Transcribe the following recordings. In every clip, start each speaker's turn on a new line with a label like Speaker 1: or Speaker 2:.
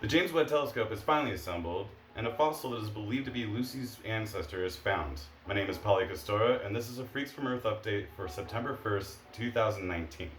Speaker 1: The James Webb Telescope is finally assembled, and a fossil that is believed to be Lucy's ancestor is found. My name is Polly Castora, and this is a Freaks from Earth update for September 1st, 2019.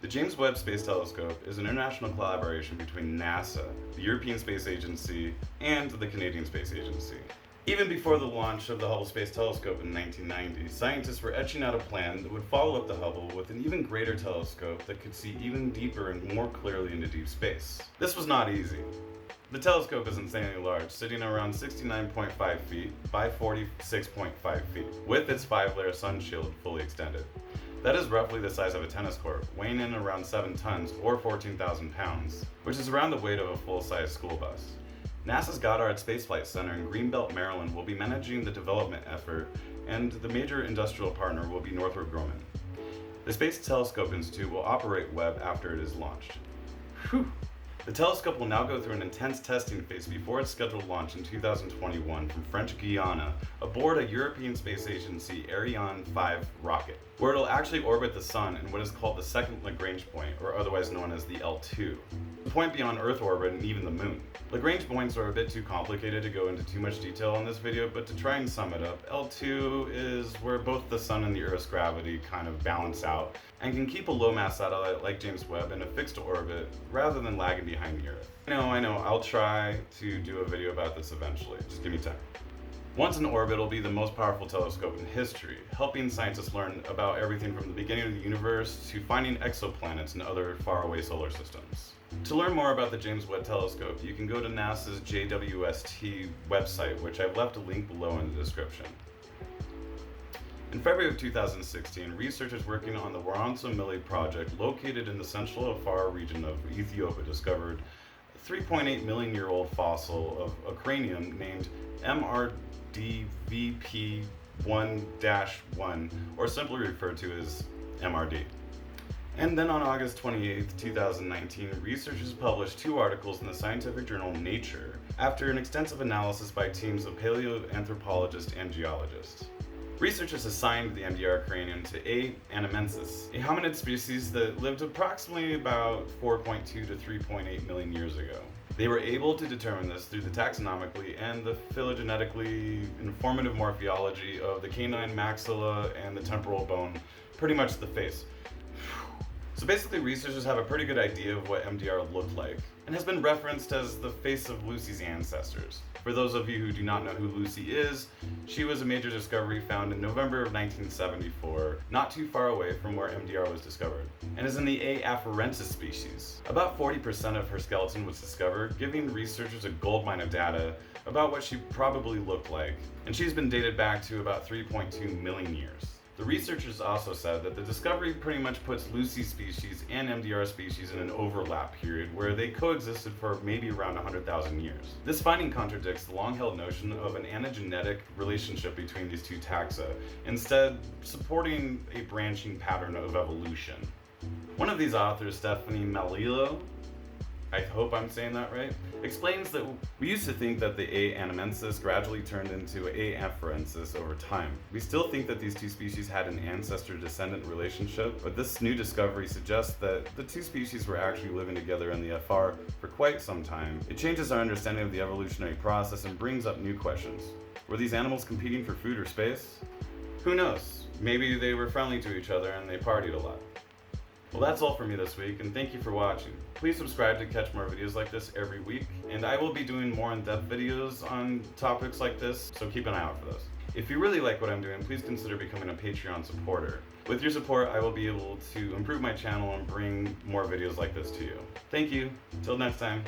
Speaker 1: The James Webb Space Telescope is an international collaboration between NASA, the European Space Agency, and the Canadian Space Agency. Even before the launch of the Hubble Space Telescope in 1990, scientists were etching out a plan that would follow up the Hubble with an even greater telescope that could see even deeper and more clearly into deep space. This was not easy. The telescope is insanely large, sitting around 69.5 feet by 46.5 feet, with its 5-layer sun shield fully extended. That is roughly the size of a tennis court, weighing in around 7 tons or 14,000 pounds, which is around the weight of a full-size school bus. NASA's Goddard Space Flight Center in Greenbelt, Maryland will be managing the development effort, and the major industrial partner will be Northrop Grumman. The Space Telescope Institute will operate Webb after it is launched. Whew! The telescope will now go through an intense testing phase before its scheduled launch in 2021 from French Guiana aboard a European Space Agency Ariane 5 rocket, where it'll actually orbit the Sun in what is called the second Lagrange point, or otherwise known as the L2, the point beyond Earth orbit and even the Moon. Lagrange points are a bit too complicated to go into too much detail in this video, but to try and sum it up, L2 is where both the Sun and the Earth's gravity kind of balance out and can keep a low-mass satellite like James Webb in a fixed orbit rather than lagging behind the Earth. I know, I'll try to do a video about this eventually, just give me time. Once in orbit, it'll be the most powerful telescope in history, helping scientists learn about everything from the beginning of the universe to finding exoplanets and other faraway solar systems. To learn more about the James Webb Telescope, you can go to NASA's JWST website, which I've left a link below in the description. In February of 2016, researchers working on the Woronsow-Mille project located in the central Afar region of Ethiopia discovered a 3.8 million year old fossil of a cranium named MRDVP1-1, or simply referred to as MRD. And then on August 28, 2019, researchers published 2 articles in the scientific journal Nature after an extensive analysis by teams of paleoanthropologists and geologists. Researchers assigned the MDR cranium to A. anamensis, a hominid species that lived approximately about 4.2 to 3.8 million years ago. They were able to determine this through the taxonomically and the phylogenetically informative morphology of the canine maxilla and the temporal bone, pretty much the face. So basically, researchers have a pretty good idea of what MDR looked like, and has been referenced as the face of Lucy's ancestors. For those of you who do not know who Lucy is, she was a major discovery found in November of 1974, not too far away from where MDR was discovered, and is in the A. afarensis species. About 40% of her skeleton was discovered, giving researchers a goldmine of data about what she probably looked like, and she's been dated back to about 3.2 million years. The researchers also said that the discovery pretty much puts Lucy's species and MDR species in an overlap period where they coexisted for maybe around 100,000 years. This finding contradicts the long-held notion of an anagenetic relationship between these two taxa, instead supporting a branching pattern of evolution. One of these authors, Stephanie Malillo, I hope I'm saying that right, explains that we used to think that the A. anamensis gradually turned into A. afarensis over time. We still think that these two species had an ancestor-descendant relationship, but this new discovery suggests that the two species were actually living together in the Afar for quite some time. It changes our understanding of the evolutionary process and brings up new questions. Were these animals competing for food or space? Who knows? Maybe they were friendly to each other and they partied a lot. Well, that's all for me this week, and thank you for watching. Please subscribe to catch more videos like this every week, and I will be doing more in-depth videos on topics like this, so keep an eye out for those. If you really like what I'm doing, please consider becoming a Patreon supporter. With your support, I will be able to improve my channel and bring more videos like this to you. Thank you. Till next time.